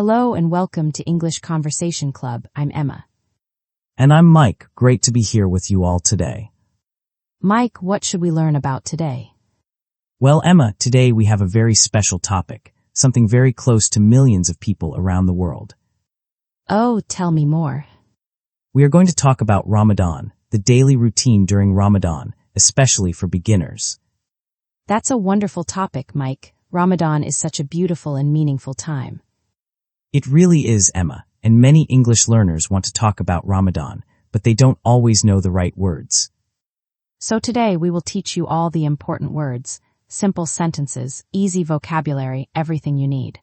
Hello and welcome to English Conversation Club. I'm Emma. And I'm Mike. Great to be here with you all today. Mike, what should we learn about today? Well, Emma, today we have a very special topic, something very close to millions of people around the world. Oh, tell me more. We are going to talk about Ramadan, the daily routine during Ramadan, especially for beginners. That's a wonderful topic, Mike. Ramadan is such a beautiful and meaningful time. It really is, Emma, and many English learners want to talk about Ramadan, but they don't always know the right words. So today we will teach you all the important words, simple sentences, easy vocabulary, everything you need.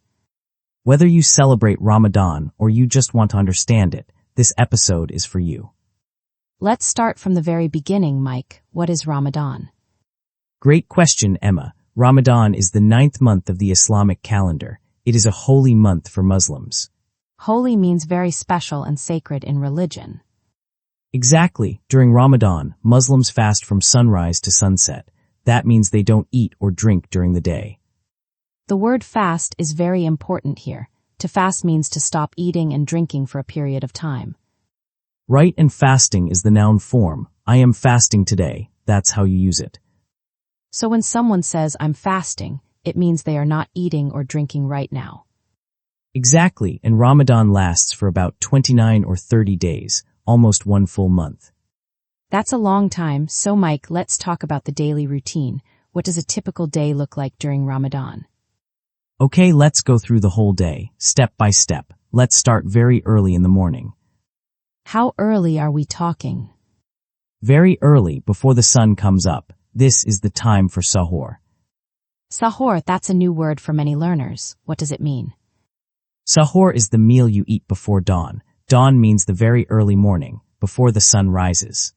Whether you celebrate Ramadan or you just want to understand it, this episode is for you. Let's start from the very beginning, Mike. What is Ramadan? Great question, Emma. Ramadan is the 9th month of the Islamic calendar. It is a holy month for Muslims. Holy means very special and sacred in religion. Exactly. During Ramadan, Muslims fast from sunrise to sunset. That means they don't eat or drink during the day. The word fast is very important here. To fast means to stop eating and drinking for a period of time. Right, and fasting is the noun form. I am fasting today. That's how you use it. So when someone says, I'm fasting, it means they are not eating or drinking right now. Exactly, and Ramadan lasts for about 29 or 30 days, almost one full month. That's a long time, so Mike, let's talk about the daily routine. What does a typical day look like during Ramadan? Okay, let's go through the whole day, step by step. Let's start very early in the morning. How early are we talking? Very early, before the sun comes up. This is the time for Suhoor. Suhoor, that's a new word for many learners. What does it mean? Suhoor is the meal you eat before dawn. Dawn means the very early morning, before the sun rises.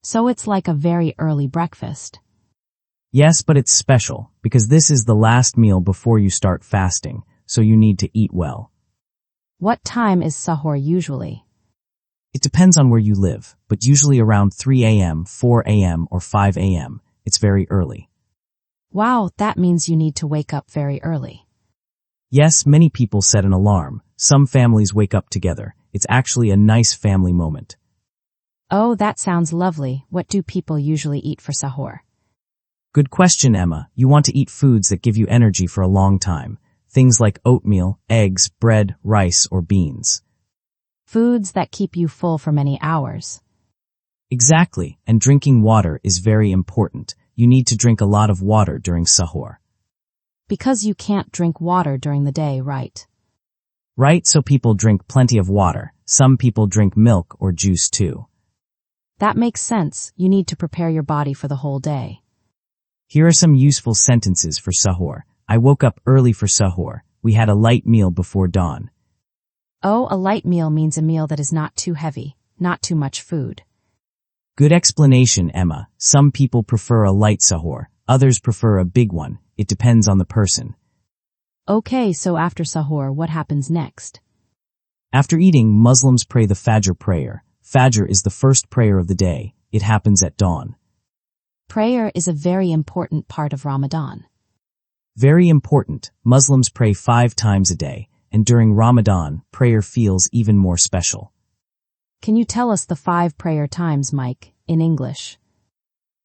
So it's like a very early breakfast. Yes, but it's special, because this is the last meal before you start fasting, so you need to eat well. What time is Suhoor usually? It depends on where you live, but usually around 3 a.m., 4 a.m., or 5 a.m. It's very early. Wow, that means you need to wake up very early. Yes, many people set an alarm. Some families wake up together. It's actually a nice family moment. Oh, that sounds lovely. What do people usually eat for Suhoor? Good question, Emma. You want to eat foods that give you energy for a long time. Things like oatmeal, eggs, bread, rice, or beans. Foods that keep you full for many hours. Exactly, and drinking water is very important. You need to drink a lot of water during Suhoor. Because you can't drink water during the day, right? Right, so people drink plenty of water. Some people drink milk or juice too. That makes sense. You need to prepare your body for the whole day. Here are some useful sentences for Suhoor. I woke up early for Suhoor. We had a light meal before dawn. Oh, a light meal means a meal that is not too heavy, not too much food. Good explanation, Emma. Some people prefer a light Suhoor. Others prefer a big one. It depends on the person. Okay, so after Suhoor, what happens next? After eating, Muslims pray the Fajr prayer. Fajr is the first prayer of the day. It happens at dawn. Prayer is a very important part of Ramadan. Very important. Muslims pray 5 times a day, and during Ramadan, prayer feels even more special. Can you tell us the 5 prayer times, Mike, in English?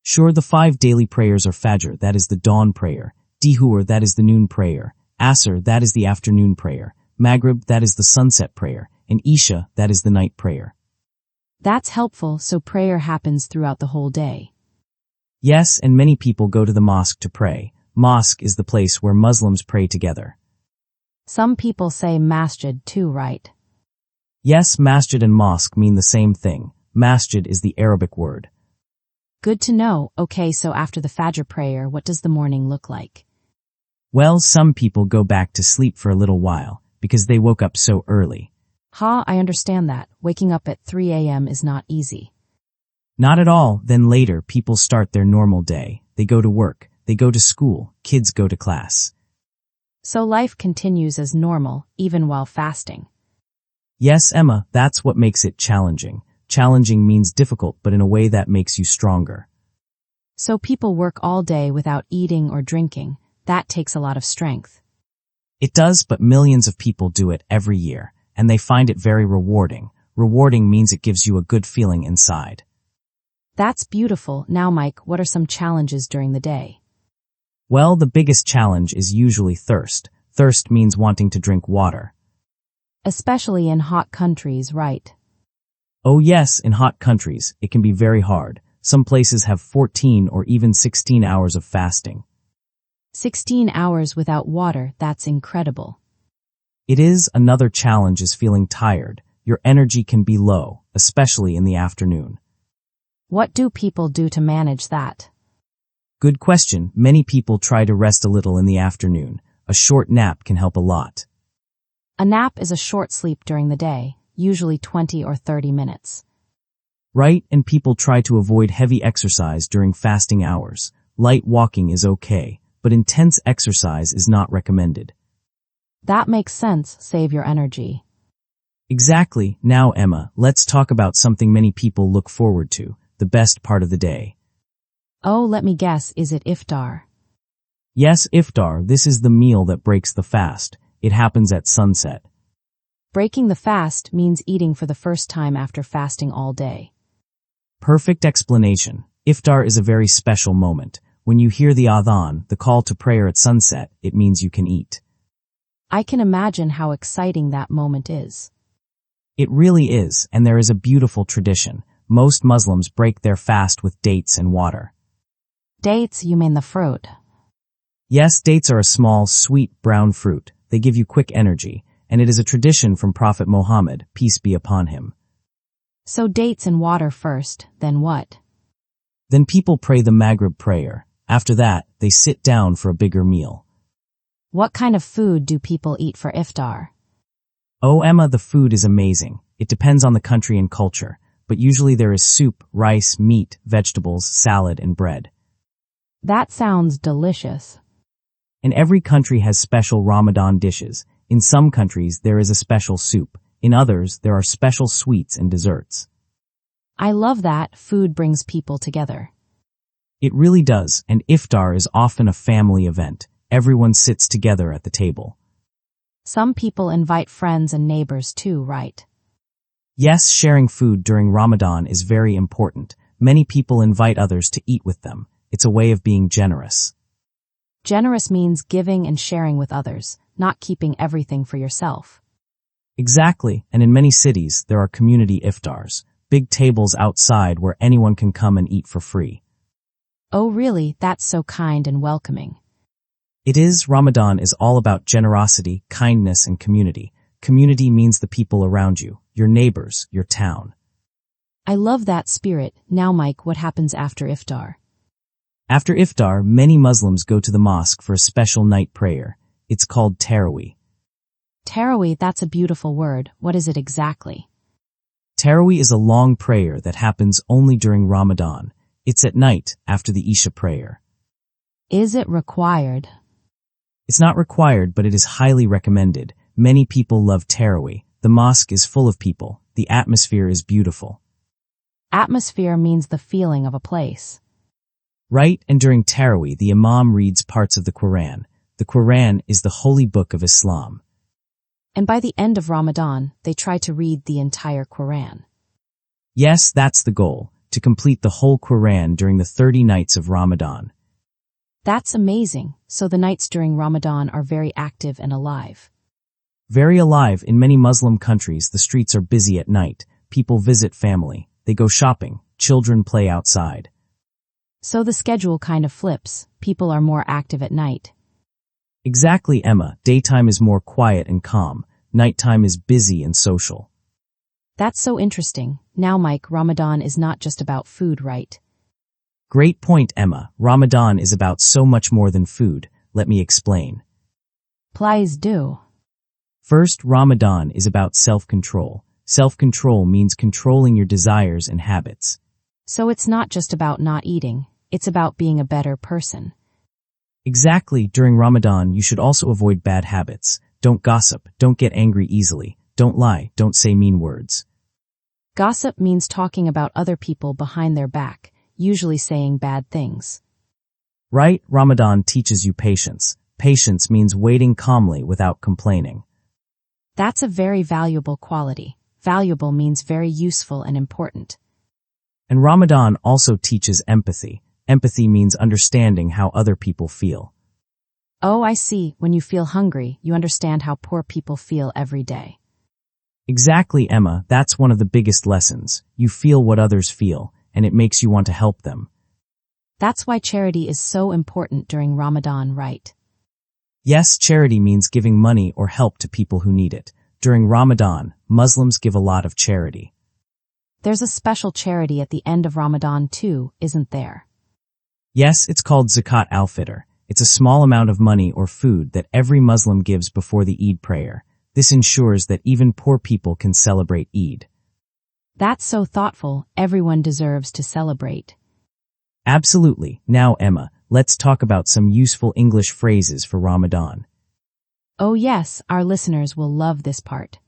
Sure, the 5 daily prayers are Fajr, that is the dawn prayer, Suhoor, that is the noon prayer, Asr, that is the afternoon prayer, Maghrib, that is the sunset prayer, and Isha, that is the night prayer. That's helpful, so prayer happens throughout the whole day. Yes, and many people go to the mosque to pray. Mosque is the place where Muslims pray together. Some people say masjid too, right? Yes, masjid and mosque mean the same thing. Masjid is the Arabic word. Good to know. Okay, so after the Fajr prayer, what does the morning look like? Well, some people go back to sleep for a little while, because they woke up so early. I understand that. Waking up at 3 a.m. is not easy. Not at all. Then later, people start their normal day. They go to work. They go to school. Kids go to class. So life continues as normal, even while fasting. Yes, Emma, that's what makes it challenging. Challenging means difficult, but in a way that makes you stronger. So people work all day without eating or drinking. That takes a lot of strength. It does, but millions of people do it every year, and they find it very rewarding. Rewarding means it gives you a good feeling inside. That's beautiful. Now, Mike, what are some challenges during the day? Well, the biggest challenge is usually thirst. Thirst means wanting to drink water. Especially in hot countries, right? Oh yes, in hot countries, it can be very hard. Some places have 14 or even 16 hours of fasting. 16 hours without water, that's incredible. It is. Another challenge is feeling tired. Your energy can be low, especially in the afternoon. What do people do to manage that? Good question. Many people try to rest a little in the afternoon. A short nap can help a lot. A nap is a short sleep during the day, usually 20 or 30 minutes. Right, and people try to avoid heavy exercise during fasting hours. Light walking is okay, but intense exercise is not recommended. That makes sense. Save your energy. Exactly. Now, Emma, let's talk about something many people look forward to, the best part of the day. Oh, let me guess, is it Iftar? Yes, Iftar. This is the meal that breaks the fast. It happens at sunset. Breaking the fast means eating for the first time after fasting all day. Perfect explanation. Iftar is a very special moment. When you hear the adhan, the call to prayer at sunset, it means you can eat. I can imagine how exciting that moment is. It really is, and there is a beautiful tradition. Most Muslims break their fast with dates and water. Dates, you mean the fruit? Yes, dates are a small, sweet, brown fruit. They give you quick energy, and it is a tradition from Prophet Muhammad, peace be upon him. So dates and water first, then what? Then people pray the Maghrib prayer. After that, they sit down for a bigger meal. What kind of food do people eat for Iftar? Oh, Emma, the food is amazing. It depends on the country and culture, but usually there is soup, rice, meat, vegetables, salad, and bread. That sounds delicious. And every country has special Ramadan dishes. In some countries, there is a special soup. In others, there are special sweets and desserts. I love that. Food brings people together. It really does, and Iftar is often a family event. Everyone sits together at the table. Some people invite friends and neighbors too, right? Yes, sharing food during Ramadan is very important. Many people invite others to eat with them. It's a way of being generous. Generous means giving and sharing with others, not keeping everything for yourself. Exactly, and in many cities, there are community iftars, big tables outside where anyone can come and eat for free. Oh really? That's so kind and welcoming. It is. Ramadan is all about generosity, kindness, and community. Community means the people around you, your neighbors, your town. I love that spirit. Now, Mike, what happens after Iftar? After Iftar, many Muslims go to the mosque for a special night prayer. It's called Taraweeh. Taraweeh, that's a beautiful word. What is it exactly? Taraweeh is a long prayer that happens only during Ramadan. It's at night, after the Isha prayer. Is it required? It's not required, but it is highly recommended. Many people love Taraweeh. The mosque is full of people. The atmosphere is beautiful. Atmosphere means the feeling of a place. Right, and during Taraweeh, the Imam reads parts of the Quran. The Quran is the holy book of Islam. And by the end of Ramadan, they try to read the entire Quran. Yes, that's the goal, to complete the whole Quran during the 30 nights of Ramadan. That's amazing. So the nights during Ramadan are very active and alive. Very alive. In many Muslim countries, the streets are busy at night. People visit family. They go shopping. Children play outside. So the schedule kind of flips. People are more active at night. Exactly, Emma. Daytime is more quiet and calm. Nighttime is busy and social. That's so interesting. Now, Mike, Ramadan is not just about food, right? Great point, Emma. Ramadan is about so much more than food. Let me explain. Please do. First, Ramadan is about self-control. Self-control means controlling your desires and habits. So it's not just about not eating. It's about being a better person. Exactly. During Ramadan, you should also avoid bad habits. Don't gossip. Don't get angry easily. Don't lie. Don't say mean words. Gossip means talking about other people behind their back, usually saying bad things. Right? Ramadan teaches you patience. Patience means waiting calmly without complaining. That's a very valuable quality. Valuable means very useful and important. And Ramadan also teaches empathy. Empathy means understanding how other people feel. Oh, I see. When you feel hungry, you understand how poor people feel every day. Exactly, Emma. That's one of the biggest lessons. You feel what others feel, and it makes you want to help them. That's why charity is so important during Ramadan, right? Yes, charity means giving money or help to people who need it. During Ramadan, Muslims give a lot of charity. There's a special charity at the end of Ramadan too, isn't there? Yes, it's called Zakat al-Fitr. It's a small amount of money or food that every Muslim gives before the Eid prayer. This ensures that even poor people can celebrate Eid. That's so thoughtful. Everyone deserves to celebrate. Absolutely. Now, Emma, let's talk about some useful English phrases for Ramadan. Oh yes, our listeners will love this part.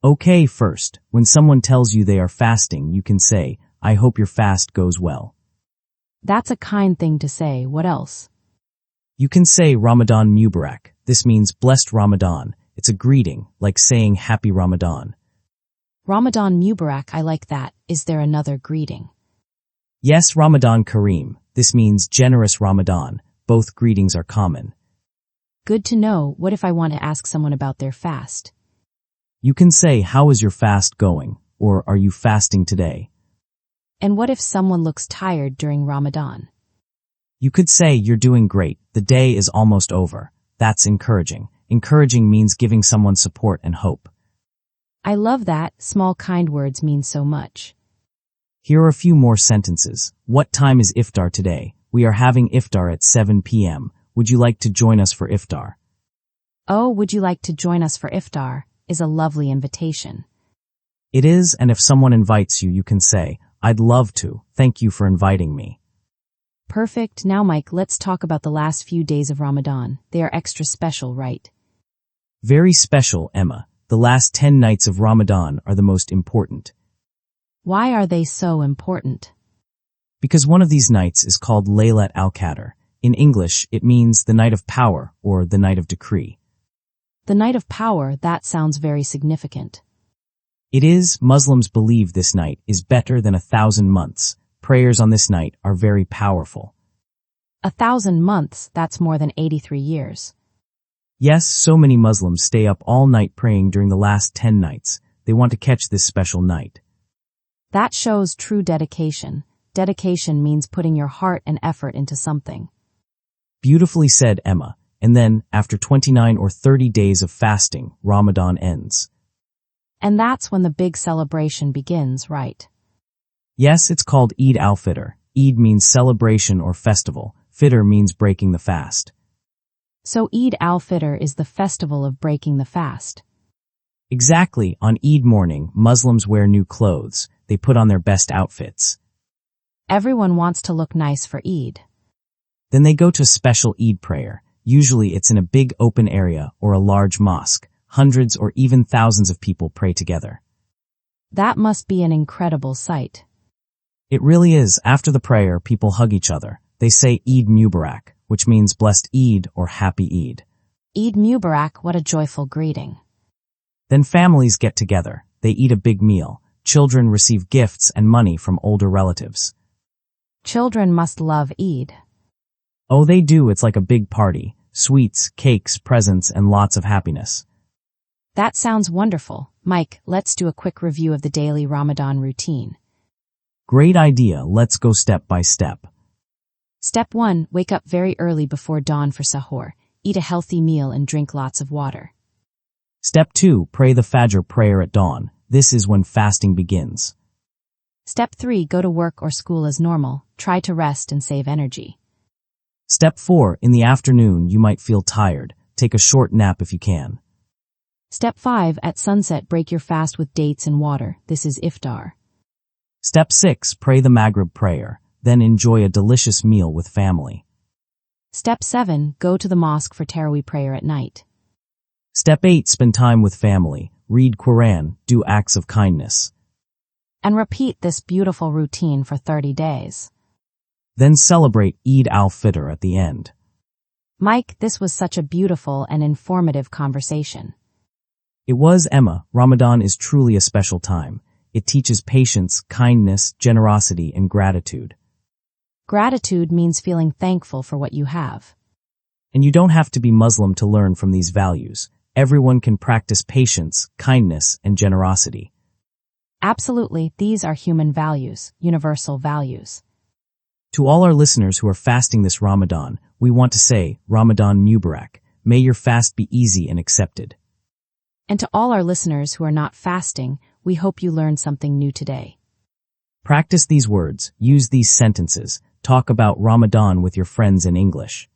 Okay, first, when someone tells you they are fasting, you can say, "I hope your fast goes well." That's a kind thing to say. What else? You can say Ramadan Mubarak. This means blessed Ramadan. It's a greeting, like saying Happy Ramadan. Ramadan Mubarak, I like that. Is there another greeting? Yes, Ramadan Kareem. This means generous Ramadan. Both greetings are common. Good to know. What if I want to ask someone about their fast? You can say, "How is your fast going?" or "Are you fasting today?" And what if someone looks tired during Ramadan? You could say, "You're doing great. The day is almost over." That's encouraging. Encouraging means giving someone support and hope. I love that. Small kind words mean so much. Here are a few more sentences. What time is Iftar today? We are having Iftar at 7 p.m. Would you like to join us for Iftar? Oh, would you like to join us for Iftar? Is a lovely invitation. It is, and if someone invites you, you can say, "I'd love to. Thank you for inviting me." Perfect. Now, Mike, let's talk about the last few days of Ramadan. They are extra special, right? Very special, Emma. The last 10 nights of Ramadan are the most important. Why are they so important? Because one of these nights is called Laylat al-Qadr. In English, it means the night of power or the night of decree. The night of power, that sounds very significant. It is. Muslims believe this night is better than 1,000 months. Prayers on this night are very powerful. 1,000 months, that's more than 83 years. Yes, so many Muslims stay up all night praying during the last 10 nights. They want to catch this special night. That shows true dedication. Dedication means putting your heart and effort into something. Beautifully said, Emma. And then, after 29 or 30 days of fasting, Ramadan ends. And that's when the big celebration begins, right? Yes, it's called Eid al-Fitr. Eid means celebration or festival. Fitr means breaking the fast. So Eid al-Fitr is the festival of breaking the fast. Exactly. On Eid morning, Muslims wear new clothes. They put on their best outfits. Everyone wants to look nice for Eid. Then they go to a special Eid prayer. Usually it's in a big open area or a large mosque. Hundreds or even thousands of people pray together. That must be an incredible sight. It really is. After the prayer, people hug each other. They say Eid Mubarak, which means blessed Eid or happy Eid. Eid Mubarak, what a joyful greeting. Then families get together. They eat a big meal. Children receive gifts and money from older relatives. Children must love Eid. Oh, they do. It's like a big party. Sweets, cakes, presents, and lots of happiness. That sounds wonderful. Mike, let's do a quick review of the daily Ramadan routine. Great idea. Let's go step by step. Step 1, wake up very early before dawn for Suhoor. Eat a healthy meal and drink lots of water. Step 2, pray the Fajr prayer at dawn. This is when fasting begins. Step 3, go to work or school as normal. Try to rest and save energy. Step 4, in the afternoon you might feel tired. Take a short nap if you can. Step 5, at sunset break your fast with dates and water. This is Iftar. Step 6, pray the Maghrib prayer. Then enjoy a delicious meal with family. Step 7, go to the mosque for Taraweeh prayer at night. Step 8, spend time with family. Read Quran, do acts of kindness. And repeat this beautiful routine for 30 days. Then celebrate Eid al-Fitr at the end. Mike, this was such a beautiful and informative conversation. It was, Emma. Ramadan is truly a special time. It teaches patience, kindness, generosity, and gratitude. Gratitude means feeling thankful for what you have. And you don't have to be Muslim to learn from these values. Everyone can practice patience, kindness, and generosity. Absolutely, these are human values, universal values. To all our listeners who are fasting this Ramadan, we want to say, Ramadan Mubarak. May your fast be easy and accepted. And to all our listeners who are not fasting, we hope you learned something new today. Practice these words, use these sentences, talk about Ramadan with your friends in English.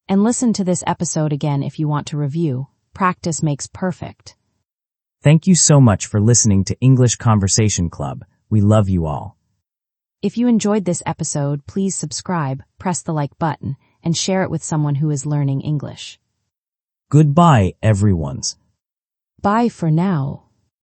And listen to this episode again if you want to review. Practice makes perfect. Thank you so much for listening to English Conversation Club. We love you all. If you enjoyed this episode, please subscribe, press the like button, and share it with someone who is learning English. Goodbye, everyone. Bye for now.